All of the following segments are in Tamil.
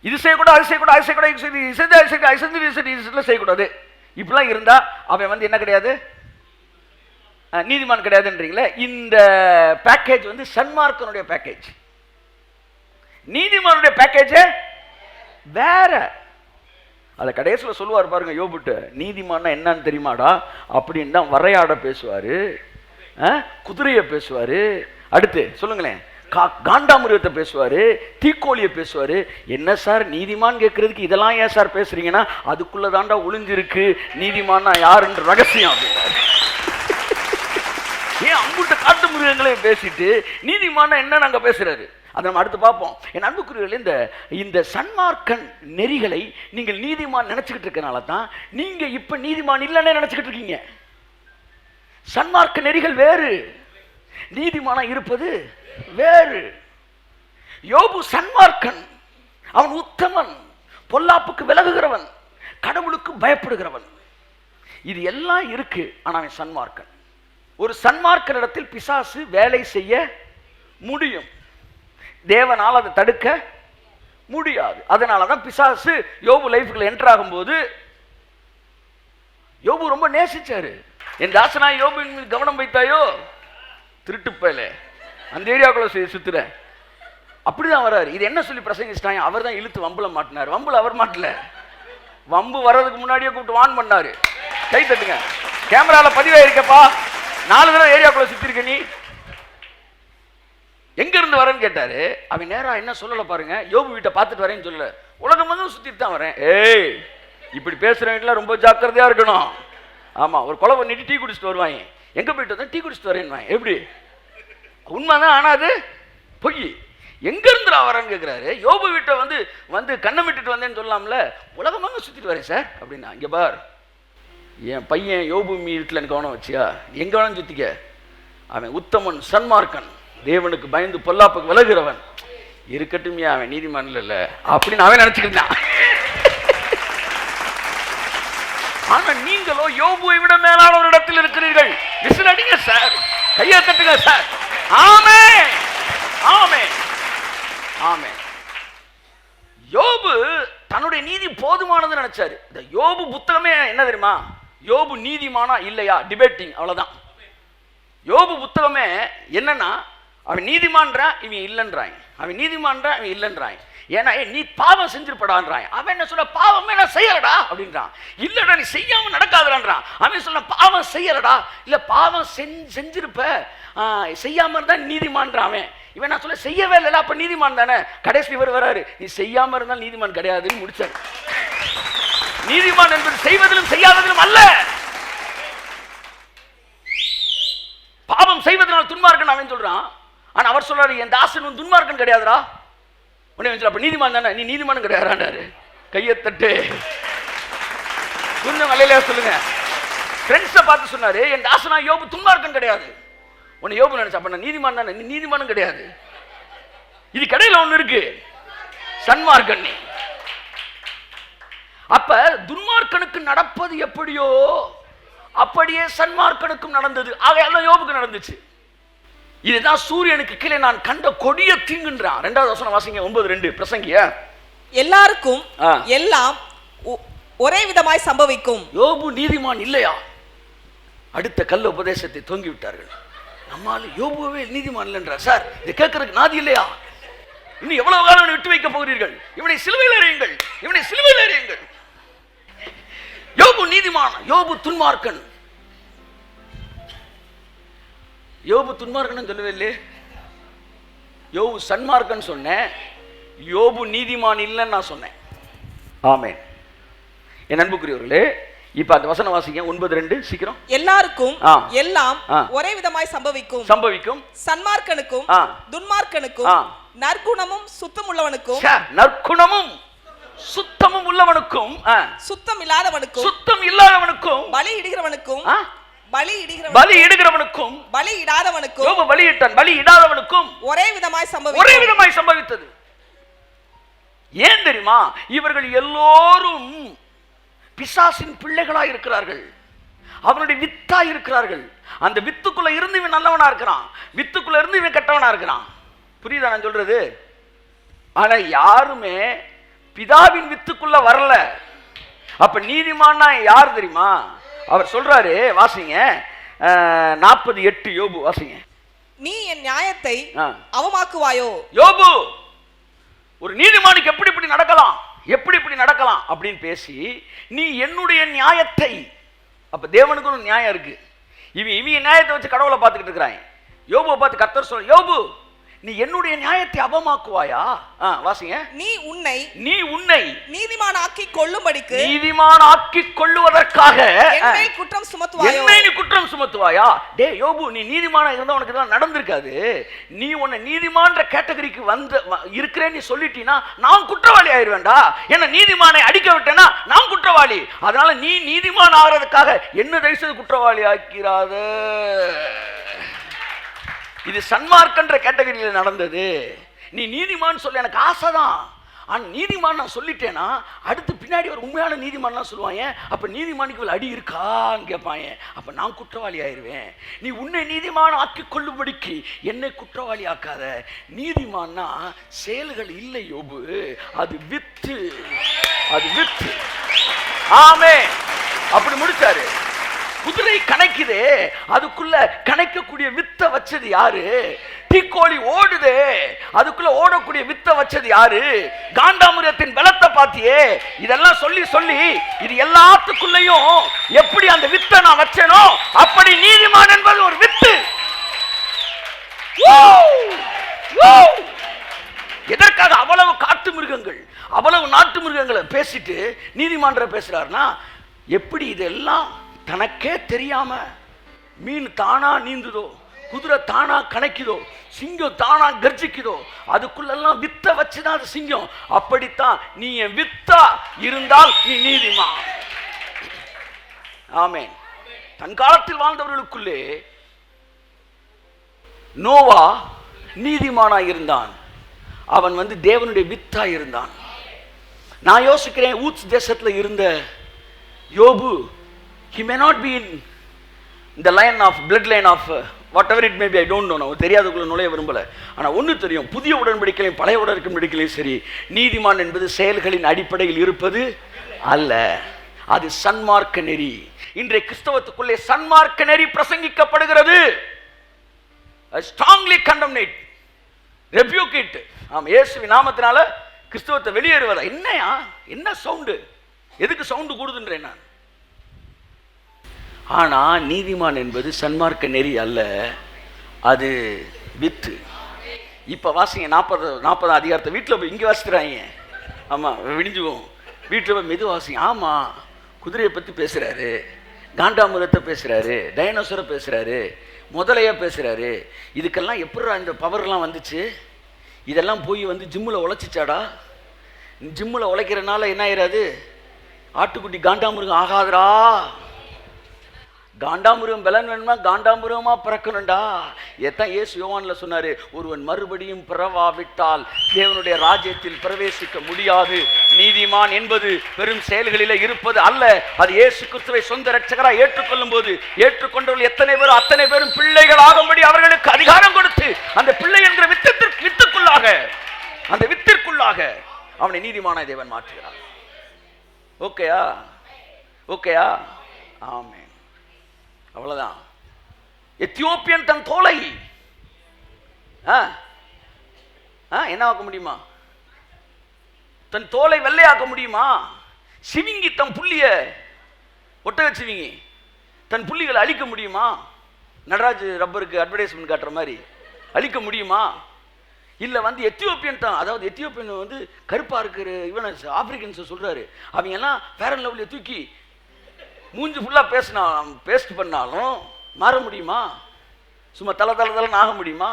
இது செய்யக்கூடாது, அது செய்யக்கூடாது, அது செய்யக்கூடாது, செய்யக்கூடாது. இப்படிலாம் இருந்தா அவன் என்ன கிடையாது, நீதிமான் கிடையாதுன்றீங்களே. இந்த பேக்கேஜ் சன்மார்க்கனுடைய பேக்கேஜ். நீதிமானுடைய பேக்கேஜ் வேற. அதை கடைசியில் சொல்லுவார் பாருங்க யோபுட்டு, நீதிமான்னா என்னன்னு தெரியுமாடா அப்படின்னு தான் வரையாட பேசுவாரு, குதிரையை பேசுவாரு, அடுத்து சொல்லுங்களேன் காண்டாமிருகத்தை பேசுவாரு, தீக்கோழியை பேசுவாரு. என்ன சார் நீதிமான் கேட்கறதுக்கு இதெல்லாம் ஏன் சார் பேசுறீங்கன்னா, அதுக்குள்ளதாண்டா ஒளிஞ்சிருக்கு நீதிமான்னா யாருன்ற ரகசியம் அப்படின்னாரு. ஏன் அங்குட்ட காட்டு மிருகங்களையும் பேசிட்டு நீதிமான என்ன நாங்க பேசுறாரு, அதை நம்ம அடுத்து பார்ப்போம். என் அன்புக்குரியவர்களே, இந்த சன்மார்க்கன் நெறிகளை நீங்கள் நீதிமான் நினைச்சுக்கிட்டு இருக்கனால தான் நீங்க இப்ப நீதிமான் இல்லைன்னு நினைச்சுக்கிட்டு இருக்கீங்க. சன்மார்க்க நெறிகள் வேறு, நீதிமானா இருப்பது வேறு. யோபு சன்மார்க்கன், அவன் உத்தமன், பொல்லாப்புக்கு விலகுகிறவன், கடவுளுக்கு பயப்படுகிறவன். இது எல்லாம் இருக்கு. ஆனா அவன் சன்மார்க்கன். ஒரு சன்மார்க்கனிடத்தில் பிசாசு வேலை செய்ய முடியும், தேவனால் அதை தடுக்க முடியாது. அதனாலதான் பிசாசு யோபு லைஃப்ல என்டர் ஆகும்போது யோபு ரொம்ப நேசிச்சாரு. என் தாசனா யோபுவின் மீது கவனம் வைத்தாயோ, திருட்டு பயல அந்த ஏரியாவுக்குள்ள சுத்துற அப்படிதான் வர்றாரு. இது என்ன சொல்லி பிரசங்கிச்சிட்டாங்க, அவர் தான் இழுத்து வம்புல மாட்டினார். வம்புல அவர் மாட்டல, வம்பு வர்றதுக்கு முன்னாடியே கூப்பிட்டு வான் பண்ணாரு. கை தட்டுங்க, கேமரால பதிவாயிருக்கப்பா, 4 தடவை ஏரியாக்குள்ள சுத்தி இருக்க, நீ எங்க இருந்து வரேன்னு கேட்டாரு. அவன் நேரா என்ன சொல்லல பாருங்க, யோபு வீட்டை பார்த்துட்டு வரேன்னு சொல்லல, உலகம் சுத்திட்டு தான் வரேன். ஏய் இப்படி பேசுறவங்க ரொம்ப ஜாக்கிரதையா இருக்கணும். ஆமா, ஒரு கொலை பண்ணிட்டு டீ குடிச்சிட்டு வருவாங்க, எங்க போயிட்டு வந்தா டீ குடிச்சிட்டு வரேன்னு. எப்படி உண்மைதான், ஆனா அது பொய். எங்க இருந்து வரேன்னு கேட்கிறாரு. யோபு வீட்டை வந்து கண்ணை விட்டுட்டு வந்தேன்னு சொல்லலாம்ல, உலகமாக சுத்திட்டு வரேன் சார் அப்படின்னா. இங்க பார், என் பையன் யோபு வீட்டில் கவனம் வச்சியா, எங்க வேணும் சுத்திக்க. அவன் உத்தமன், சன்மார்க்கன், தேவனுக்கு பயந்து பொல்லாப்புக்கு விலகுறவன். இருக்கட்டும், அவன் நீதிமான் இல்ல அப்படின்னு அவன் நினைச்சுக்கிட்டான். ஆனா நீங்களோ யோபுவை விட மேலான ஒரு இடத்தில் இருக்கிறீர்கள். விசிலடிங்க சார், கையை தட்டுங்க சார். ஆமென், ஆமென், ஆமென். யோபு தன்னுடைய நீதி போதுமானது நினைச்சாரு. இந்த யோபு புத்தகமே என்ன தெரியுமா, யோபு நீதிமானா இல்லையா டிபேட்டிங், அவ்வளவுதான். யோபு புத்தகமே என்னன்னா, அவன் நீதிமான்றான், இவன் இல்லைன்றான், அவன் நீதிமான்றான், இவன் இல்லைன்றான். ஏன்னா நீ பாவம் செஞ்சிருப்படான்றான். அவன் என்ன சொல்ல, பாவமே நான் செய்யலடா அப்படின்றான். இல்லடா நீ செய்யாம நடக்காதடான்றான். அவன் சொல்ல, பாவம் செய்யலடா, இல்ல பாவம் செஞ்சிருப்ப, செய்யாம இருந்தா நீதிமான்றான். அவன் இவன் நான் சொல்ல, செய்யவே இல்லை, அப்ப நீதிமான் தானே. கடைசி இவர் வராரு, நீ செய்யாம இருந்தால் நீதிமான் கிடையாதுன்னு முடிச்சாரு. நீதிமான் என்பது செய்வதிலும் செய்யாததிலும் அல்ல, பாவம் செய்வதனால் துன்மார்க்கன் அவன் சொல்றான். ஆனா அவர் சொல்றாரு, என் தாசன் துன்மார்க்கன் கிடையாதுடா. உடனே அப்ப நீதிமான் தானே, நீ நீதிமானும் கிடையாதுறாரு. கையை தட்டு கொஞ்சம் வலையில சொல்லுங்க. ஃப்ரெண்ட்ஸை பார்த்து சொன்னாரு, என் தாசனா யோபு துன்மார்க்கன் கிடையாது. உன்னை யோபு நினைச்சா, அப்ப நான் நீதிமான் தானே, நீ நீதிமானும் கிடையாது. இது கடையில ஒண்ணு இருக்கு, சன்மார்க்கன். அப்ப துன்மார்க்கனுக்கு நடப்பது எப்படியோ அப்படியே சன்மார்க்கனுக்கும் நடந்தது. ஆகையால யோபுக்கு நடந்துச்சு. இதுதான் சூரியனுக்கு கீழே நான் கண்ட கொடிய தீங்குன்றான். 2வது வசனம் வாசிங்க, 9:2 பிரசங்கிய. எல்லாருக்கும் எல்லாம் ஒரே விதமாய் சம்பவிக்கும். யோபு நீதிமான் இல்லையா? அடுத்த கள்ள உபதேசத்தை தொங்கி விட்டார்கள். நம்மால யோபுவே நீதிமான் இல்லைன்றார். சார் இதை கேட்கறதுக்கு நாதி இல்லையா? இன்னும் எவ்வளவு காலம் விட்டு வைக்க போகிறீர்கள்? இவனை சிலுவையில் எறியுங்கள், இவனை சிலுவையில் எறியுங்கள். யோபு நீதிமான், யோபு துன்மார்க்கன். யோபு துன்மார்க்கன் சொல்லவே இல்லையே, யோபு சன்மார்க்கன் சொன்னேன், யோபு நீதிமான் இல்லைன்னு நான் சொன்னேன். ஆமென். என் அன்புக்குரியவர்களே, இப்ப அந்த வசனம் வாசிங்க, 9:2 சீக்கிரம். எல்லாருக்கும் எல்லாம் ஒரே விதமாய் சம்பவிக்கும். சம்பவிக்கும். சன்மார்க்கனுக்கும் துன்மார்க்கனுக்கும், நற்குணமும் சுத்தம் உள்ளவனுக்கும், நற்குணமும் சுத்தமும் உள்ளவனுக்கும், சுத்தம் இல்லாதவனுக்கும், சுத்தம் இல்லாதவனுக்கும், பலி இடுகிறவனுக்கும், பலி இடுகிறவனுக்கும், பலி இடாதவனுக்கும், யோபு பலியிட்டான், பலி இடாதவனுக்கும் ஒரே விதமாய் சம்பவித்தது. ஏன் தெரியுமா? இவர்கள் எல்லோரும் பிசாசின் பிள்ளைகளா இருக்கிறார்கள், அவனுடைய வித்தா இருக்கிறார்கள். அந்த வித்துக்குள்ள இருந்து இவன் நல்லவனா இருக்கிறான், வித்துக்குள்ள இருந்து இவன் கெட்டவனா இருக்கிறான். புரியுதா நான் சொல்றது? ஆனா யாருமே பிதாவின் வித்துக்குள்ள வரல. அப்ப நீதிமான்னா யார் தெரியுமா? அவர் சொல்றாரு, வாசிங்க 40:8 யோபு வாசிங்க. நீ என் நியாயத்தை அவமாக்குவாயோ? யோபு ஒரு நீதிமானுக்கு எப்படி இப்படி நடக்கலாம், எப்படி இப்படி நடக்கலாம் அப்படின்னு பேசி, நீ என்னுடைய நியாயத்தை. அப்ப தேவனுக்கு ஒரு நியாயம் இருக்கு. இவன் நியாயத்தை வச்சு கடவுளை பார்த்துக்கிட்டு இருக்கிறான். யோபுவை பார்த்து கர்த்தர் சொல்ற, யோபு நீ என்னுடைய நியாயத்தை அவமாக்குவாயா? வாசிங்க. நீ உன்னை நீதிமான் ஆக்கி கொள்ளும்படிக்கு, நீதிமான் ஆக்கி கொள்ளுவதற்காக என் மேல் குற்றம் சுமத்துவாயோ? நீ குற்றம் சுமத்துவாயா? டே யோபு, நீ நீதிமானா இருந்தா உனக்கு இதெல்லாம் நடந்திருக்காது. நீ உன்னை நீதிமான்ற கேட்டகரிக்கு இருக்கிறேன்னு நீ சொல்லிட்டீனா நான் குற்றவாளி ஆயிருவேண்டா. என்ன நீதிமானை அடிக்க விட்டேன்னா நான் குற்றவாளி. அதனால நீ நீதிமான் ஆகிறதுக்காக என்ன தயவுசெய்து குற்றவாளி ஆக்கிறாத. இது சன்மார்க்கன்ற கேட்டகரியில் நடந்தது. நீ நீதிமான் சொல்ல எனக்கு ஆசைதான், ஆனால் நீதிமான் நான் சொல்லிட்டேன்னா அடுத்து பின்னாடி ஒரு உண்மையான நீதிமான்லாம் சொல்லுவாங்க. அப்போ நீதிமானுக்கு அடி இருக்கான்னு கேட்பாங்க. அப்போ நான் குற்றவாளி ஆயிடுவேன். நீ உன்னை நீதிமான் ஆக்கி கொள்ளும்படிக்கு என்னை குற்றவாளி ஆக்காத. நீதிமான்னா செயல்கள் இல்லை யோபு, அது வித்து, அது வித்து. ஆமே, அப்படி முடிச்சாரு. குதிரை கணக்குதே, அதுக்குள்ள கணக்கக்கூடிய வித்த வச்சது யாரு? தீக்கோழி ஓடுதே, அதுக்குள்ள ஓடக்கூடிய வித்த வச்சது யாரு? காண்டாமிருகத்தின் பலத்தை பாத்தியே. இதெல்லாம் சொல்லி சொல்லி இது எல்லாத்துக்குள்ளயும் எப்படி அந்த வித்தை நான் வச்சேனோ அப்படி நீதிமான் என்பது ஒரு வித்து. எதற்காக அவ்வளவு காட்டு மிருகங்கள், அவ்வளவு நாட்டு மிருகங்களை பேசிட்டு நீதிமான்ற பேசுறாருன்னா, எப்படி இதெல்லாம் தனக்கே தெரியாம மீன் தானா நீந்துதோ, குதிரை தானா கணக்குதோ, சிங்கம் தானா கர்ஜிக்குதோ, அதுக்குள்ளெல்லாம் வித்த வச்சுதான் அது சிங்கம். அப்படித்தான் நீ என் வித்தா இருந்தால் நீ நீதிமான். ஆமென். தன் காலத்தில் வாழ்ந்தவர்களுக்குள்ளே நோவா நீதிமானாய் இருந்தான். அவன் தேவனுடைய வித்தா இருந்தான். நான் யோசிக்கிறேன், ஊத்ஸ் தேசத்தில் இருந்த யோபு, he may not be in the line of blood line of whatever it may be, I don't know. நான் தெரியாதக்குள்ள நுழைய விரும்பல. ஆனால் ஒன்று தெரியும், புதிய உடன்படிக்கையிலும் பழைய உடன்படிக்கையிலும் சரி, நீதிமான் என்பது செயல்களின் அடிப்படையில் இருப்பது அல்ல, அது சன்மார்க்க நெறி. இன்றைய கிறிஸ்தவத்துக்குள்ளே சன்மார்க்க நெறி பிரசங்கிக்கப்படுகிறது. I strongly condemn it, rebuke it. இயேசுவின் நாமத்தினால கிறிஸ்தவத்தை வெளியேறுவதா? என்னையா, என்ன சவுண்டு, எதுக்கு சவுண்டு கூடுதுன்றேன் நான். ஆனா நீதிமான் என்பது சன்மார்க்க நெறி அல்ல, அது வித்து. இப்ப வாசிங்க 40 அதிகாரத்தை வீட்டில் போய் இங்கே வாசிக்கிறாங்க. ஆமா, விடிஞ்சுவோம். வீட்டில் போய் மெது வாசிங்க. ஆமா, குதிரையை பற்றி பேசுறாரு, காண்டாமிருகத்தை பேசுறாரு, டைனோசரை பேசுறாரு, முதலைய பேசுறாரு. இதுக்கெல்லாம் எப்படி இந்த பவர்லாம் வந்துச்சு? இதெல்லாம் போய் ஜிம்மில் உழைச்சிச்சாடா? ஜிம்மில் உழைக்கிறனால என்ன ஆயிராது? ஆட்டுக்குட்டி காண்டாமிருகம் ஆகாதரா. காண்டாமிருகம் பலன் வேணுமா? காண்டாமிருகமா பிறக்கணும்டா. எத்தான் இயேசு யோவான்ல சொன்னாரு, ஒருவன் மறுபடியும் பிறவாவிட்டால் தேவனுடைய ராஜ்யத்தில் பிரவேசிக்க முடியாது. நீதிமான் என்பது பெரும் செயல்களிலே இருப்பது அல்ல, அது இயேசு கிறிஸ்துவை சொந்த இரட்சகராய் ஏற்றுக்கொள்ளும் போது ஏற்றுக்கொண்டவர்கள் எத்தனை பேரும் அத்தனை பேரும் பிள்ளைகள் ஆகும்படி அவர்களுக்கு அதிகாரம் கொடுத்து அந்த பிள்ளை என்கிற வித்துக்குள்ளாக, அந்த வித்திற்குள்ளாக அவனை நீதிமானாய் தேவன் மாற்றுகிறார். ஓகேயா? ஓகேயா? ஆமென். அவ்வளவுதான். எத்தியோப்பியன் தன் தோலை என்ன ஆக்க முடியுமா? தன் தோலை வெள்ளையாக்க முடியுமா? சிவிங்கி தன் புள்ளிய, ஒட்டக சிவிங்கி தன் புள்ளிகளை அழிக்க முடியுமா? நடராஜ் ரப்பருக்கு அட்வர்டைஸ்மெண்ட் காட்டுற மாதிரி அழிக்க முடியுமா? இல்ல எத்தியோப்பியன் தான், அதாவது எத்தியோப்பியன் கருப்பா இருக்கிற இவன் ஆப்பிரிக்கன்ஸ் சொல்றாரு, அவங்க எல்லாம் ஃபேர் அண்ட் லவ்லியை தூக்கி மூஞ்சி ஃபுல்லா பேஸ்ட் பண்ணாலும் மாற முடியுமா? சும்மா தலை ஆக முடியுமா?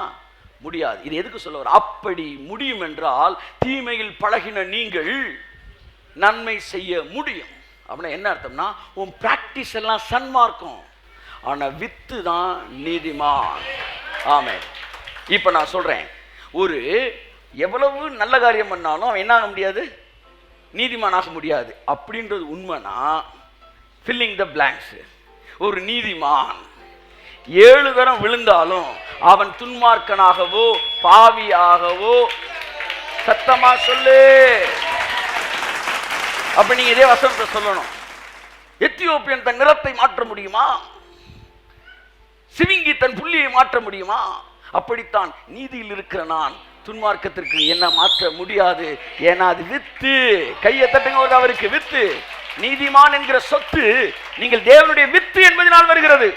முடியாது. இது எதுக்கு சொல்ல வர? அப்படி முடியும் என்றால் தீமையில் பழகின நீங்கள் நன்மை செய்ய முடியும். அப்படின்னா என்ன அர்த்தம்னா, உன் பிராக்டிஸ் எல்லாம் சன்மார்க்கம், ஆனா வித்து தான் நீதிமான். ஆமென். இப்ப நான் சொல்றேன், ஒரு எவ்வளவு நல்ல காரியம் பண்ணாலும் அவன் என்ன ஆக முடியாது? நீதிமான் ஆக முடியாது. அப்படின்றது உண்மைனா filling the blanks. ஒரு நீதிமான் 7 தரம் விழுந்தாலும் அவன் துன்மார்க்கனாகவோ பாவியாகவோ, சத்தமா சொல்லு, அப்ப நீங்க இதே வசனத்தை சொல்லணும். எத்தியோப்பியன் தன் நிறத்தை மாற்ற முடியுமா? சிவிங்கி தன் புள்ளியை மாற்ற முடியுமா? அப்படித்தான் நீதியில் இருக்கிற நான் துன்மார்க்கத்திற்கு என்ன மாற்ற முடியாது. ஏன்னா அது வித்து. கையை தட்டுங்க, அவருக்கு வித்து. நீதிமான் என்கிற சொத்து நீங்கள் தேவனுடைய வித்து என்பதனால் வருகிறது.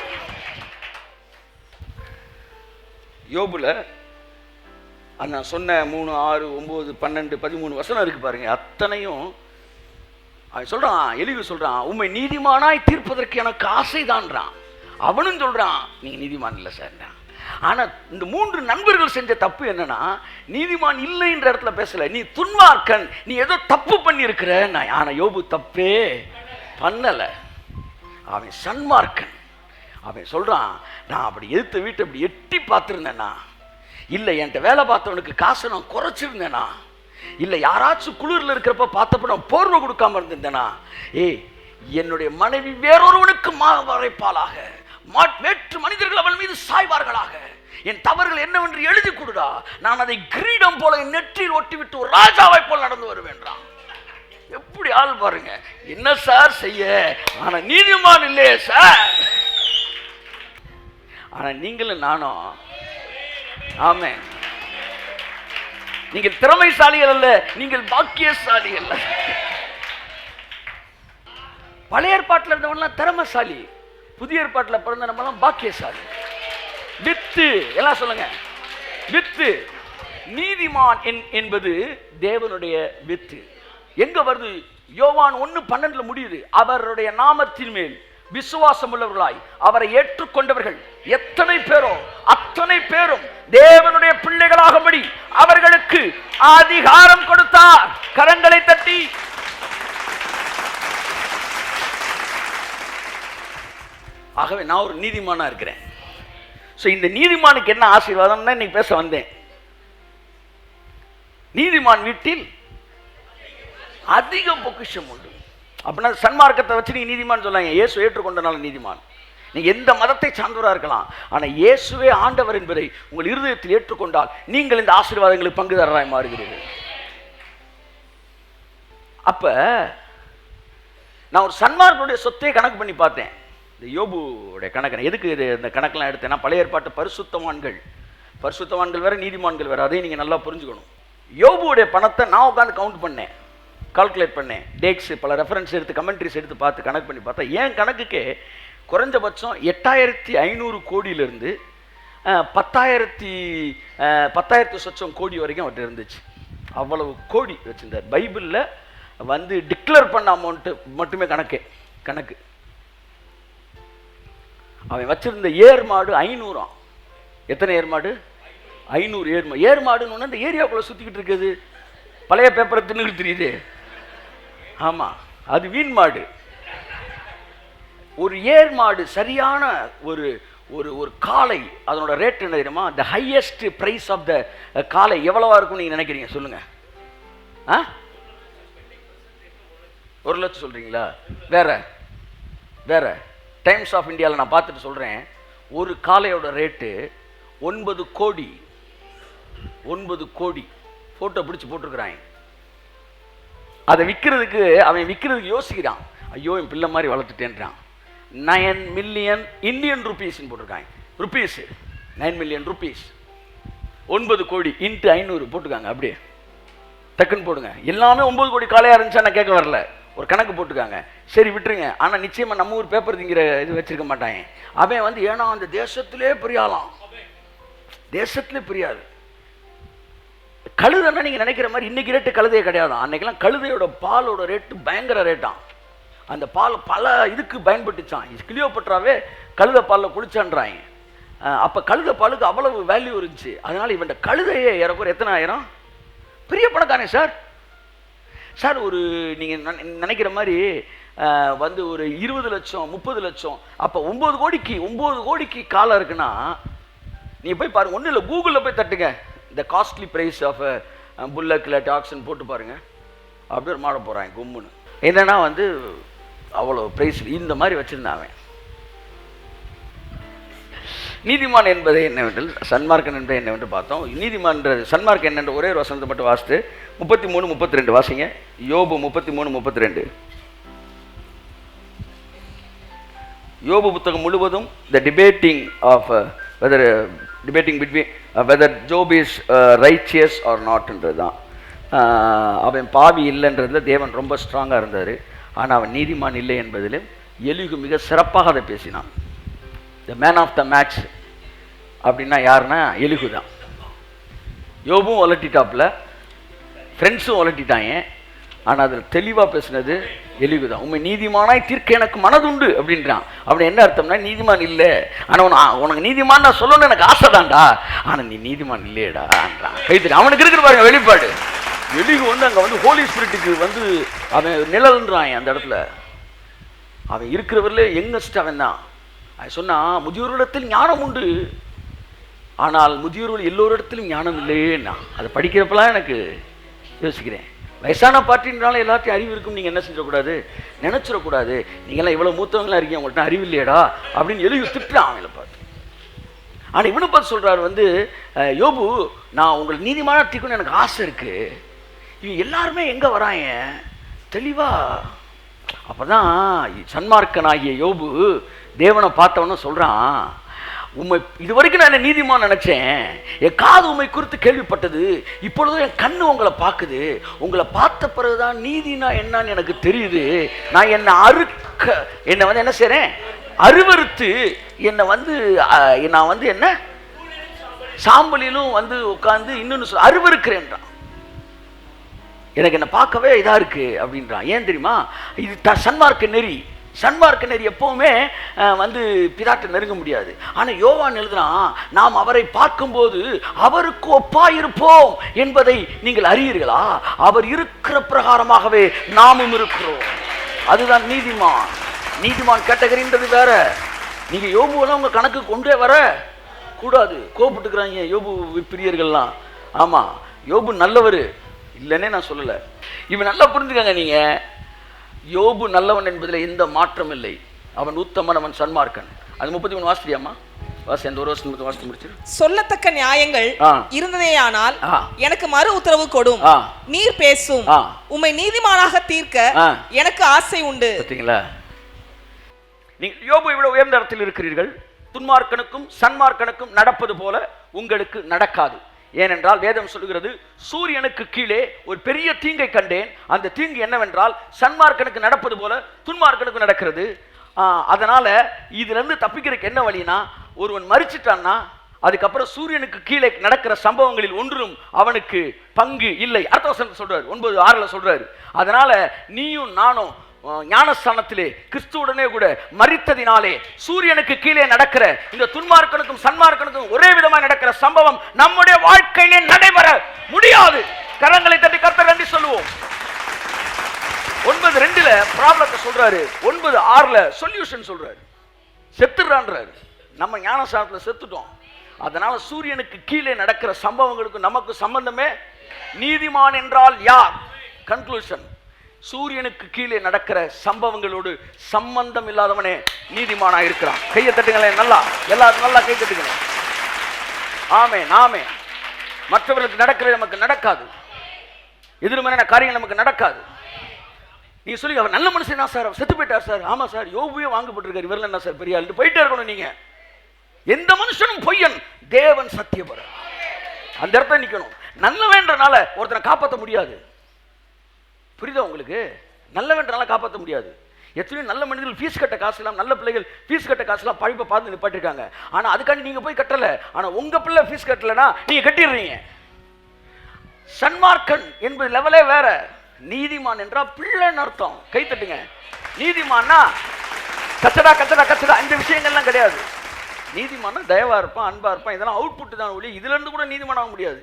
யோபுல நான் சொன்ன 3, 6, 9, 12, 13 வசனம் இருக்கு பாருங்க. அத்தனையும் அவன் சொல்றான், எலிவு சொல்றான், உண்மை நீதிமானாய் தீர்ப்பதற்கு எனக்கு ஆசைதான்றான். அவனும் சொல்றான், நீங்க நீதிமான் இல்லை சார். ஆனா இந்த 3 நண்பர்கள் செஞ்ச தப்பு என்னன்னா, நீதிமான் இல்லைன்ற இடத்துல பேசல, நீ துன்மார்க்கன், நீ ஏதோ தப்பு பண்ணி இருக்கிற. ஆனா யோபு தப்பே பண்ணல, அவன் சன்மார்க்கன். அவன் சொல்றான், நான் அப்படி எதிர்த்த வீட்டை அப்படி எட்டி பார்த்துருந்தேனா, இல்லை என்கிட்ட வேலை பார்த்தவனுக்கு காசை நான் குறைச்சிருந்தேனா, இல்லை யாராச்சும் குளிரில் இருக்கிறப்ப பார்த்தப்ப நான் போர்வை கொடுக்காம இருந்திருந்தேனா, என்னுடைய மனைவி வேறொருவனுக்கு வரைப்பாளாக, வேற்று மனிதர்கள் அவள் மீது சாய்வார்களாக, என் தவறுகள் என்னவென்று எழுதி கொடுடா, நான் அதை கிரீடம் போல என் நெற்றியில் ஒட்டிவிட்டு ஒரு ராஜாவை போல் நடந்து வருவேன்றான். எப்படி ஆள் பாருங்க. என்ன சார் செய்ய, ஆனா நீதிமான் இல்லையே சார். ஆனா நீங்களும் நானும், ஆமே, நீங்கள் திறமைசாலிகள் அல்ல, நீங்கள் பாக்கியசாலிகள் அல்ல. பழைய ஏற்பாட்டில் இருந்தவங்கலாம் திறமைசாலி, புதிய ஏற்பாட்டில் பிறந்த நம்மலாம் பாக்கியசாலி. வித்து எல்லாம் சொல்லுங்க, வித்து. நீதிமான் என்பது தேவனுடைய வித்து. எங்க வருது? யோவான் 1:12 முடியுது. அவருடைய நாமத்தின் மேல் விசுவாசம் உள்ளவர்களாய் அவரை ஏற்றுக்கொண்டவர்கள் எத்தனை பேரோ அத்தனை பேரும் தேவனுடைய பிள்ளைகளாகும்படி அவர்களுக்கு அதிகாரம் கொடுத்தார். கரங்களை தட்டி ஆகவே நான் ஒரு நீதிமானா இருக்கிறேன். இந்த நீதிமானுக்கு என்ன ஆசீர்வாதம் தான் இன்னைக்கு பேச வந்தேன். நீதிமான் வீட்டில் அதிக பொக்கிஷம் உண்டு. அப்படின்னா சன்மார்க்கத்தை வச்சு நீங்க நீதிமான் சொல்லாங்க. இயேசு ஏற்றுக்கொண்டனால நீதிமான். நீங்க எந்த மதத்தை சார்ந்தவராக இருக்கலாம், ஆனா இயேசுவே ஆண்டவர் என்பதை உங்கள் இருதயத்தில் ஏற்றுக்கொண்டால் நீங்கள் இந்த ஆசீர்வாதங்களுக்கு பங்குதாரராய் மாறுகிறீர்கள். அப்ப நான் ஒரு சன்மார்க்கனுடைய சொத்தை கணக்கு பண்ணி பார்த்தேன். இந்த யோபுடைய கணக்கு எதுக்கு இந்த கணக்கெல்லாம் எடுத்தேன்னா, பழைய ஏற்பாட்டு பரிசுத்தவான்கள் வேற, நீதிமான்கள் வேற. அதையும் நீங்க நல்லா புரிஞ்சுக்கணும். யோபுடைய பணத்தை நான் உட்காந்து கவுண்ட் பண்ணேன், கால்குலேட் பண்ணேன். டேக்ஸ் பல ரெஃபரன்ஸ் எடுத்து கமெண்ட்ரிஸ் எடுத்து பார்த்து கணக்கு பண்ணி பார்த்தா என் கணக்குக்கே குறைஞ்சபட்சம் 8500 கோடியிலிருந்து 10,000 சொச்சம் கோடி வரைக்கும் அவர்கிட்ட இருந்துச்சு. அவ்வளவு கோடி வச்சிருந்தார். பைபிளில் வந்து டிக்ளேர் பண்ண அமௌண்ட்டு மட்டுமே கணக்கு. அவன் வச்சிருந்த ஏர்மாடு 500. எத்தனை ஏர்மாடு? 500 ஏர்மாடுன்னு அந்த ஏரியாவுக்குள்ள சுத்திக்கிட்டு இருக்குது. பழைய பேப்பரை தின்னு தெரியுது. ஆமா, அது வீண் மாடு. ஒரு ஏர்மாடு சரியான ஒரு ஒரு காளை, அதனோட ரேட் என்ன தெரியுமா? The highest price of the காளை எவ்வளவா இருக்கும் நீங்க நினைக்கிறீங்க? சொல்லுங்க. 1 லட்சம் சொல்றீங்களா? வேற டைம்ஸ் ஆஃப் இந்தியாவில் நான் பார்த்துட்டு சொல்றேன். ஒரு காளையோட ரேட்டு 9 கோடி. 9 கோடி போட்டோ பிடிச்சு போட்டிருக்கிறாங்க. அதை அவன் விற்கிறதுக்கு யோசிக்கிறான். ஐயோ, என் பிள்ளை மாதிரி வளர்த்துட்டேன்றான். 9 மில்லியன் இந்தியன் ருபீஸ் போட்டிருக்காங்க. Rupees 9 million rupees. 9 கோடி இன்ட்டு 500 போட்டுக்காங்க. அப்படியே டக்குன்னு போடுங்க. எல்லாமே 9 கோடி காளையா இருந்துச்சா நான் கேட்க வரல, ஒரு கணக்கு போட்டுக்காங்க. சரி விட்டுருங்க. ஆனால் நிச்சயமா நம்ம ஊர் பேப்பர் திங்கிற இது வச்சிருக்க மாட்டாங்க. அவன் வந்து ஏன்னா அந்த தேசத்திலே பெரியாளாம், தேசத்திலே பெரியாது. கழுதைன்னா நீங்க நினைக்கிற மாதிரி இன்னைக்கு ரேட்டு கழுதையே கிடையாது. அன்னைக்கெல்லாம் கழுதையோட பாலோட ரேட்டு பயங்கர ரேட்டாம். அந்த பால் பல இதுக்கு பயன்பட்டுச்சான். கிளியோபட்ராவே கழுதை பாலில் குளிச்சான்றாங்க. அப்போ கழுதை பாலுக்கு அவ்வளவு வேல்யூ இருந்துச்சு. அதனால இவன் கழுதையே ஏறக்குறைய எத்தனை ஆயிரம்? பெரிய பணக்காரே சார். ஒரு நீங்கள் நினைக்கிற மாதிரி வந்து ஒரு 20 லட்சம் 30 லட்சம். அப்போ 9 கோடிக்கு காலம் இருக்குன்னா நீ போய் பாருங்க. ஒன்றும் இல்லை, கூகுளில் போய் தட்டுங்க, இந்த காஸ்ட்லி ப்ரைஸ் ஆஃப் புல்லக் இல்லாட்டி ஆக்ஷன் போட்டு பாருங்க. அப்படியே மாட போகிறாங்க கும்முன்னு. என்னன்னா வந்து அவ்வளோ ப்ரைஸ் இந்த மாதிரி வச்சுருந்தாங்க. நீதிமான் என்பது என்னவென்று, சன்மார்க்கன் என்பது என்னவென்று பார்த்தோம். நீதிமான் சன்மார்க்கன் என்னென்ற ஒரே ஒரு வசனத்தை மட்டும் வாசித்து 33-32 வாசிங்க. யோபு 33-32. யோபு புத்தகம் முழுவதும் the debating of whether debating between whether Job is righteous or நாட்ன்றது தான். அவன் பாவி இல்லைன்றதுல தேவன் ரொம்ப ஸ்ட்ராங்காக இருந்தார். ஆனால் அவன் நீதிமான் இல்லை என்பதிலும் எலிகு மிக சிறப்பாக அதை பேசினான். The man of the match அப்படின்னா யாருன்னா எலிகு தான். யோபும் ஒலட்டிட்டாப்புல, ஃப்ரெண்ட்ஸும் ஒலட்டிட்டாங்க. ஆனால் அதில் தெளிவாக பேசுனது எலிகு தான். உண்மை நீதிமானாய் தீர்க்க எனக்கு மனதுண்டு அப்படின்றான். அப்படி என்ன அர்த்தம்னா, நீதிமான் இல்லை, ஆனால் உனக்கு நீதிமான் நான் சொல்லணும்னு எனக்கு ஆசை தான்டா, ஆனால் நீ நீதிமான் இல்லையேடான்றான். கைத்தறி அவனுக்கு இருக்கிற பாருங்க வெளிப்பாடு. எலிகு அங்கே ஹோலி ஸ்பிரிட்டுக்கு அவன் நிழல்ன்றான். அந்த இடத்துல அவன் இருக்கிறவர்களே யங்கஸ்ட் அவன் தான். அவன் சொன்னா, முதியோரிடத்தில் ஞானம் உண்டு, ஆனால் முதியோர்கள் எல்லோரிடத்திலும் ஞானம் இல்லையேன்னா. அதை படிக்கிறப்பெல்லாம் எனக்கு யோசிக்கிறேன். வயசான பார்ட்டினால எல்லாத்தையும் அறிவு இருக்கும் நீங்கள் என்ன செஞ்சிடக்கூடாது, நினச்சிடக்கூடாது. நீங்கள்லாம் இவ்வளோ மூத்தவங்களாம் இருக்கீங்க, உங்கள்கிட்ட அறிவு இல்லையடா அப்படின்னு எழுதி திட்டுறான் அவங்கள பார்த்து. ஆனால் இவனை பார்த்து சொல்கிறார் யோபு, நான் உங்களை நீதிமான தீர்க்கணும்னு எனக்கு ஆசை இருக்குது. இவங்க எல்லாருமே எங்கே வராங்க தெளிவாக. அப்போ தான் சன்மார்க்கனாகிய யோபு தேவனை பார்த்தவன சொல்கிறான், உண்மை இது வரைக்கும் நான் என்ன நீதிமான் நினச்சேன், என் காது உண்மை குறித்து கேள்விப்பட்டது, இப்பொழுதும் என் கண்ணு உங்களை பார்க்குது. உங்களை பார்த்த பிறகுதான் நீதினா என்னன்னு எனக்கு தெரியுது. நான் என்னை என்ன செய்கிறேன், அருவறுத்து என்னை நான் என்ன சாம்பலிலும் உட்கார்ந்து இன்னொன்று அருவறுக்கிறேன்றான். எனக்கு என்ன பார்க்கவே இதாக இருக்குது அப்படின்றான். ஏன் தெரியுமா, இது சன்மார்க்க நெறி. சன்மார்க்க நெறி எப்பவுமே பிதாட்டை நெருங்க முடியாது. ஆனால் யோவான் எழுதுறான், நாம் அவரை பார்க்கும்போது அவருக்கு ஒப்பாயிருப்போம் என்பதை நீங்கள் அறியீர்களா, அவர் இருக்கிற பிரகாரமாகவே நாமும் இருக்கிறோம். அதுதான் நீதிமான். நீதிமான் கேட்டகரின்றது வேற. நீங்க யோபுவெல்லாம் உங்க கணக்கு கொண்டே வர கூடாது. கோபப்பட்டுக்கிறாங்க யோபு பிரியர்கள்லாம். ஆமா, யோபு நல்லவர் இல்லைன்னே நான் சொல்லலை. இவன் நல்லா புரிஞ்சுக்கங்க. நீங்க யோபு நல்லவன் என்பதில் எந்த மாற்றம் இல்லை. அவன் உத்தமன், அவன் சன்மார்க்கன். அது 33 வாசியாமா வாசி, அந்த ஒரு வருஷம் வாசித்து முடிச்சு. சொல்லத்தக்க நியாயங்கள் இருந்ததேயானால் எனக்கு மறு உத்தரவு கொடும், நீர் பேசும், உம்மை நீதிமானாக தீர்க்க எனக்கு ஆசை உண்டு. பார்த்தீங்களா, நீங்கள் யோபு இவ்வளவு உயர்ந்த இடத்தில் இருக்கிறீர்கள். துன்மார்க்கனுக்கும் சன்மார்க்கனுக்கும் நடப்பது போல உங்களுக்கு நடக்காது. ஏனென்றால் வேதம் சொல்லுகிறது, சூரியனுக்கு கீழே ஒரு பெரிய தீங்கை கண்டேன். அந்த தீங்கு என்னவென்றால் சன்மார்க்கனுக்கு நடப்பது போல துன்மார்க்கனுக்கு நடக்கிறது. அதனால இதுல இருந்து தப்பிக்கிறதுக்கு என்ன வழினா, ஒருவன் மரிச்சிட்டான்னா அதுக்கப்புறம் சூரியனுக்கு கீழே நடக்கிற சம்பவங்களில் ஒன்றும் அவனுக்கு பங்கு இல்லை. அடுத்த வசனத்தை சொல்றாரு, 9:6 சொல்றாரு. அதனால நீயும் நானும் ஞானஸ்தானத்திலே கிறிஸ்துவுடனே கூட மரித்ததினாலே சூரியனுக்கு கீழே நடக்கிற இந்த துன்மார்க்கனுக்கும் சன்மார்க்கனுக்கும் ஒரே விதமாக நடக்கிற சம்பவம் நம்முடைய வாழ்க்கையிலே நடைபெற முடியாது. கரங்களை தட்டி கர்த்தர் நன்றி சொல்லுவோம். 9:2 ப்ராப்ளத்தை சொல்றாரு, 9:6 சொல்யூஷன் சொல்றாரு. செத்துறான்றாரு. நம்ம ஞானஸ்தானத்தில் செத்துட்டோம். அதனால சூரியனுக்கு கீழே நடக்கிற சம்பவங்களுக்கு நமக்கு சம்பந்தமே. நீதிமான் என்றால் யார்? கன்க்ளூஷன், சூரியனுக்கு கீழே நடக்கிற சம்பவங்களோடு சம்பந்தம் இல்லாதவனே நீதிமானாக இருக்கிறான். கையை தட்டுங்களேன், நல்லா எல்லாரும் நல்லா கை தட்டுங்களேன். ஆமென் ஆமென். மற்றவர்களுக்கு நடக்கிறது நமக்கு நடக்காது. எதிர்மறையான காரியங்கள் நமக்கு நடக்காது. நீங்க சொல்லி அவர் நல்ல மனுஷனா சார், அவர் செத்து போயிட்டார் சார். ஆமா சார், யோபுவே வாங்கப்பட்டிருக்காரு, இவரெல்லாம் என்ன சார் பெரிய ஆள் போயிட்டே இருக்கணும். நீங்க எந்த மனுஷனும் பொய்யன், தேவன் சத்தியபரர். அந்த இடத்துல நிக்கணும். நல்லவேன்றனால ஒருத்தனை காப்பாற்ற முடியாது. புரியுதா உங்களுக்கு? நல்லவென்றனால காப்பாற்ற முடியாது. எத்தனையோ நல்ல மனிதர்கள் ஃபீஸ் கட்ட காசுலாம், நல்ல பிள்ளைகள் ஃபீஸ் கட்ட காசுலாம் படிப்பை பார்த்து நிப்பாட்டிருக்காங்க. ஆனால் அதுக்காண்டி நீங்கள் போய் கட்டலை. ஆனால் உங்கள் பிள்ளை ஃபீஸ் கட்டலைன்னா நீங்கள் கட்டிடுறீங்க. சன்மார்க்கன் என்பது லெவலே வேற. நீதிமான் என்றால் பிள்ளைன்னு அர்த்தம். கை தட்டுங்க. நீதிமான்னா கச்சடா கச்சடா கச்சடா இந்த விஷயங்கள்லாம் கிடையாது. நீதிமானா தயவா இருப்பான், அன்பா இருப்பான். இதெல்லாம் அவுட்புட் தான் ஒளி. இதுல இருந்து கூட நீதிமானாக முடியாது.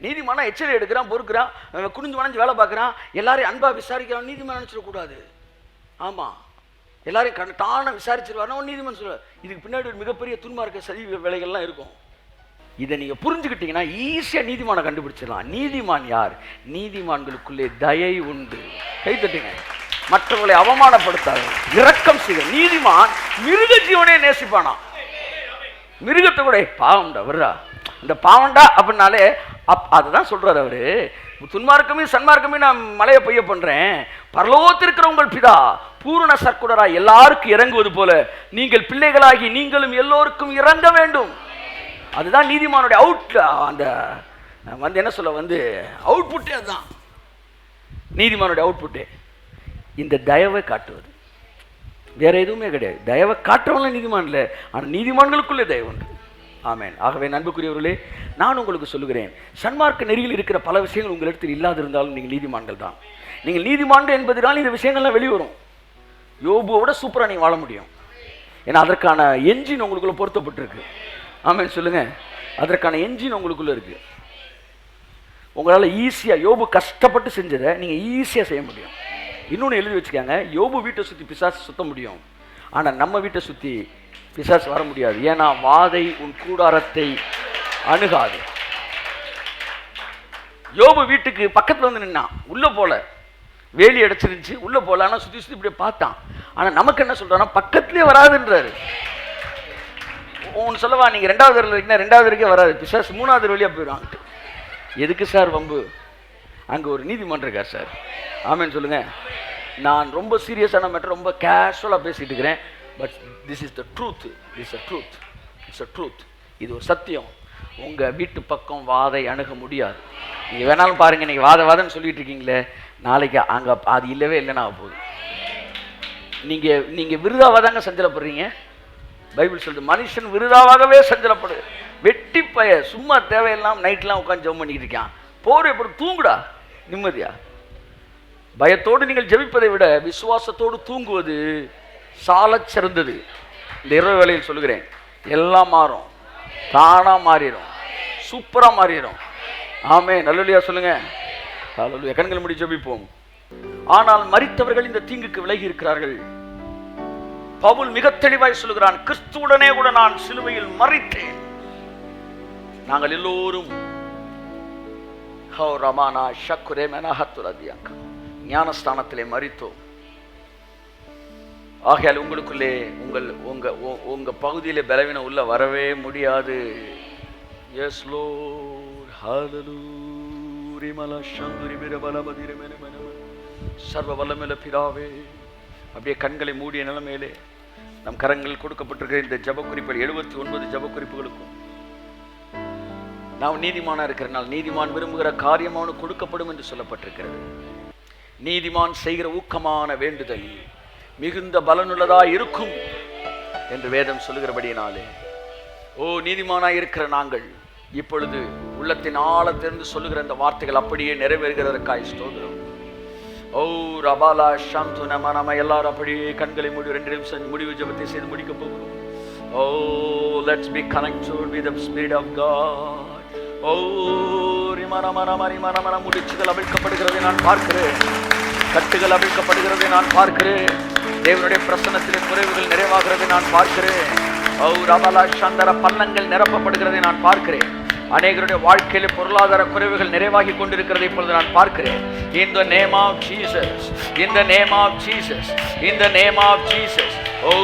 நீதிமானா எச்சரிக்கை எடுக்கிறான், பொறுக்கிறான், குனிஞ்சு வளைஞ்சு வேலை பார்க்குறான், எல்லாரையும் அன்பா விசாரிக்கிறான். நீதிமான் நினச்சிடக்கூடாது. ஆமாம், எல்லாரையும் தானே விசாரிச்சிருவாருன்னா நீதிமான் சொல்லுவார். இதுக்கு பின்னாடி ஒரு மிகப்பெரிய துன்மார்க்க சதி வேலைகள்லாம் இருக்கும். இதை நீங்கள் புரிஞ்சுக்கிட்டீங்கன்னா ஈஸியாக நீதிமானை கண்டுபிடிச்சிடலாம். நீதிமான் யார்? நீதிமான்களுக்குள்ளே தயை உண்டு. கை தட்டுங்க. மற்றவர்களை அவமானப்படுத்தாது, இரக்கம் செய்ய. நீதிமான் மிருக ஜீவனே நேசிப்பானா. மிருகத்தை கூட பாவம்டா வர்றா, இந்த பாவண்டா அப்படின்னாலே அதுதான் சொல்றாரு அவரு. துன்மார்க்கமே சன்மார்க்கமே நான் மழையை பெய்ய பண்றேன், பரலோகத்தில் இருக்கிற உங்கள் பிதா பூரண சர்க்குடராய் எல்லாருக்கும் இறங்குவது போல நீங்கள் பிள்ளைகளாகி நீங்களும் எல்லோருக்கும் இறங்க வேண்டும். அதுதான் நீதிமானுடைய அவுட். அந்த என்ன சொல்ல அவுட்புட்டே அதுதான் நீதிமானுடைய அவுட்புட்டே. இந்த தயவை காட்டுவது, வேற எதுவுமே கிடையாது. தயவை காட்டுறவங்க நீதிமான் இல்லை, ஆனால் நீதிமான்களுக்குள்ளே தயவு உண்டு. ஆமேன். ஆகவே நண்புக்குரியவர்களே, நான் உங்களுக்கு சொல்லுகிறேன், சன்மார்க்க நெறியில் இருக்கிற பல விஷயங்கள் உங்களிடத்தில் இல்லாதிருந்தாலும் நீங்கள் நீதிமான்கள் தான். நீங்கள் நீதிமான்கள் என்பதனால் இந்த விஷயங்கள்லாம் வெளிவரும். யோபுவோட சூப்பராக நீங்கள் வாழ முடியும். ஏன்னா அதற்கான என்ஜின் உங்களுக்குள்ள பொருத்தப்பட்டிருக்கு. ஆமேன் சொல்லுங்க. அதற்கான என்ஜின் உங்களுக்குள்ள இருக்கு. உங்களால் ஈஸியாக யோபு கஷ்டப்பட்டு செஞ்சதை நீங்கள் ஈஸியாக செய்ய முடியும். இன்னொன்று எழுதி வச்சுக்காங்க, யோபு வீட்டை சுற்றி பிசாசு சுத்த முடியும், ஆனால் நம்ம வீட்டை சுற்றி பிசாசு வர முடியாது. ஏன்னா வாதை உன் கூடாரத்தை அணுகாது. யோபு வீட்டுக்கு பக்கத்தில் நின்னான், உள்ள போல வேலி அடைச்சிருந்துச்சு, உள்ள போல. ஆனால் சுற்றி சுற்றி இப்படியே பார்த்தான். ஆனால் நமக்கு என்ன சொல்றான்னா பக்கத்துலேயே வராதுன்றாரு. ஒன்று சொல்லவா, நீங்கள் 2வது தெருவில் இருக்கீங்கன்னா 2வது வரைக்கும் வராது, பிசாசு 3வது வழியாக போயிடுவாங்க. எதுக்கு சார் வம்பு? அங்கே ஒரு நீதிமன்றம் இருக்கார் சார். ஆமேன்னு சொல்லுங்க. நான் ரொம்ப சீரியஸான மேட்டர் ரொம்ப கேஷுவலாக பேசிட்டு இருக்கிறேன். But this is the truth. It's a truth. It's a truth. இது ஒரு சத்தியம். உங்கள் வீட்டு பக்கம் வாதை அணுக முடியாது. நீங்கள் வேணாலும் பாருங்கள், நீங்கள் வாதன்னு சொல்லிட்டு இருக்கீங்களே, நாளைக்கு அங்கே அது இல்லவே இல்லைன்னா போகுது. நீங்கள் விருதாவாதாங்க சஞ்சலப்படுறீங்க. பைபிள் சொல்லுது மனுஷன் விருதாவாகவே சஞ்சலப்படு. வெட்டி பய சும்மா தேவையில்லாம் நைட்லாம் உட்காந்து ஜெபம் பண்ணிக்கிட்டு இருக்கான். போர் எப்படி தூங்குடா நிம்மதியா. பயத்தோடு நீங்கள் ஜெபிப்பதை விட விசுவாசத்தோடு தூங்குவது சால சிறந்தது. இந்த இரவு வேளையில் சொல்லுகிறேன், எல்லாம் மாறும், தானா மாறிடும், சூப்பரா மாறிடும். ஆமே நல்லலியா சொல்லுங்க. அல்லேலூயா. கண்களை மூடி ஜெபிப்போம். ஆனால் மரித்தவர்கள் இந்த தீங்குக்கு விலகி இருக்கிறார்கள். பவுல் மிக தெளிவாய் சொல்லுகிறான், கிறிஸ்துவுடனே கூட நான் சிலுவையில் மரித்தேன். நாங்கள் எல்லோரும் ஞானஸ்தானத்திலே மரித்தோம். ஆகையால் உங்களுக்குள்ளே உங்க பகுதியிலே பலவீனம் உள்ள வரவே முடியாது. Yes Lord. ஹல்லேலூயா. சர்வ வல்லமையுள்ள பிதாவே, அப்படியே கண்களை மூடிய நிலைமையிலே நம் கரங்கள் கொடுக்கப்பட்டிருக்கிற இந்த ஜப குறிப்புகள் 79 ஜப குறிப்புகளுக்கும் நாம் நீதிமானா இருக்கிறனால் நீதிமான் விரும்புகிற காரியம் அவனுக்கு கொடுக்கப்படும் என்று சொல்லப்பட்டிருக்கிறது. நீதிமான் செய்கிற ஊக்கமான வேண்டுதல் மிகுந்த பலனுள்ளதா இருக்கும் என்று வேதம் சொல்லுகிறபடியினாலே, ஓ நீதிமானாய் இருக்கிற நாங்கள் இப்பொழுது உள்ளத்தின் ஆழத்திலிருந்து சொல்லுகிற இந்த வார்த்தைகள் அப்படியே நிறைவேறுகிறதற்காய் ஸ்தோத்திரம். ஓ ரபாலா சாந்து நம்ம எல்லாரும் அப்படியே கண்களை மூடி 2 நிமிஷம் முடிவு ஜெபத்தை செய்து முடிக்க போகிறோம். Oh let's be connected with the spirit of God. Oh ரிமரமரமரிமரமர முடிச்சுகள் அவிழ்க்கப்படுகிறதை நான் பார்க்கிறேன். கட்டுகள் அவிழ்க்கப்படுகிறதை நான் பார்க்கிறேன். தேவனுடைய பிரசன்னத்திலே குறைவுகள் நிறைவாகிறதை நான் பார்க்கிறேன். ஓ ரபாலா சந்தர பள்ளங்கள் நிரப்பப்படுகிறதை நான் பார்க்கிறேன். அநேகருடைய வாழ்க்கையில பொருளாதார குறைவுகள் நிறைவாகி கொண்டிருக்கிறதை இப்பொழுது நான் பார்க்கிறேன். In the name of Jesus, in the name of Jesus, in the name of Jesus. Oh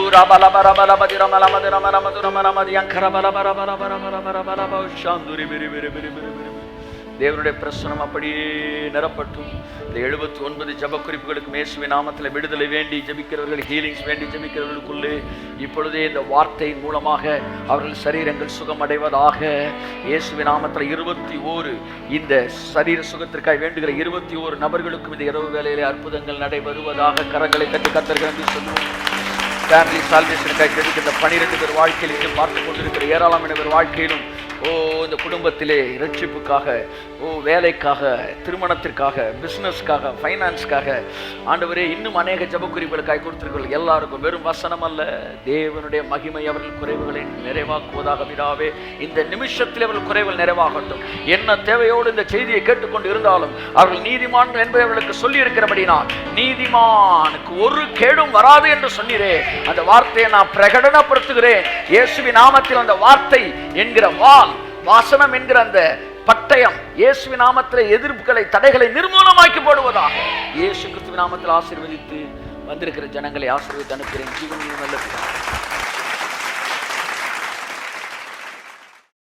தேவனுடைய பிரசன்னம் அப்படியே நிரப்பட்டும். இந்த 79 ஜப குறிப்புகளுக்கு இயேசுவின் நாமத்தில் விடுதலை வேண்டி ஜெபிக்கிறவர்கள், ஹீலிங்ஸ் வேண்டி ஜெபிக்கிறவர்களுக்குள்ளே இப்பொழுதே இந்த வார்த்தையின் மூலமாக அவர்கள் சரீரங்கள் சுகம் அடைவதாக. இயேசுவின் நாமத்தில் 21 இந்த சரீர சுகத்திற்காக வேண்டுகிற 21 நபர்களுக்கும் இந்த இரவு வேளையிலே அற்புதங்கள் நடைபெறுவதாக. கரங்களை தட்டி கர்த்தர்கள் என்று சொல்லுவோம். ஃபேமிலி சால்வேஷனுக்காக ஜெபிக்கிற 12 பேர் வாழ்க்கையிலும் பார்த்து கொண்டிருக்கிற ஏராளமான பேர் வாழ்க்கையிலும், ஓ இந்த குடும்பத்திலே இரட்சிப்புக்காக, ஓ வேலைக்காக, திருமணத்திற்காக, பிஸ்னஸ்க்காக, ஃபைனான்ஸ்க்காக ஆண்டவரே இன்னும் அநேக ஜப குறிப்புகளுக்காக கொடுத்திருக்கிறோம். எல்லாருக்கும் வெறும் வசனம் அல்ல, தேவனுடைய மகிமை அவர்கள் குறைவுகளை நிறைவாக்குவதாக. பிதாவே இந்த நிமிஷத்தில் அவர்கள் குறைவுகள் நிறைவாகட்டும். என்ன தேவையோடு இந்த செய்தியை கேட்டுக்கொண்டு இருந்தாலும் அவர்கள் நீதிமான் என்பதை அவர்களுக்கு சொல்லி இருக்கிறபடினால் நீதிமானுக்கு ஒரு கேடும் வராது என்று சொன்னீரே, அந்த வார்த்தையை நான் பிரகடனப்படுத்துகிறேன். இயேசுவின் நாமத்தில் அந்த வார்த்தை என்கிற வாசனம் என்கிற அந்த பட்டயம் இயேசுவின் நாமத்தில் எதிர்ப்புகளை, தடைகளை நிர்மூலமாக்கி போடுவதாக. இயேசு கிறிஸ்துவின் நாமத்தில் ஆசீர்வதித்து வந்திருக்கிற ஜனங்களை ஆசீர்வதித்து அனுப்புகிறேன். ஜீவன் நல்லது.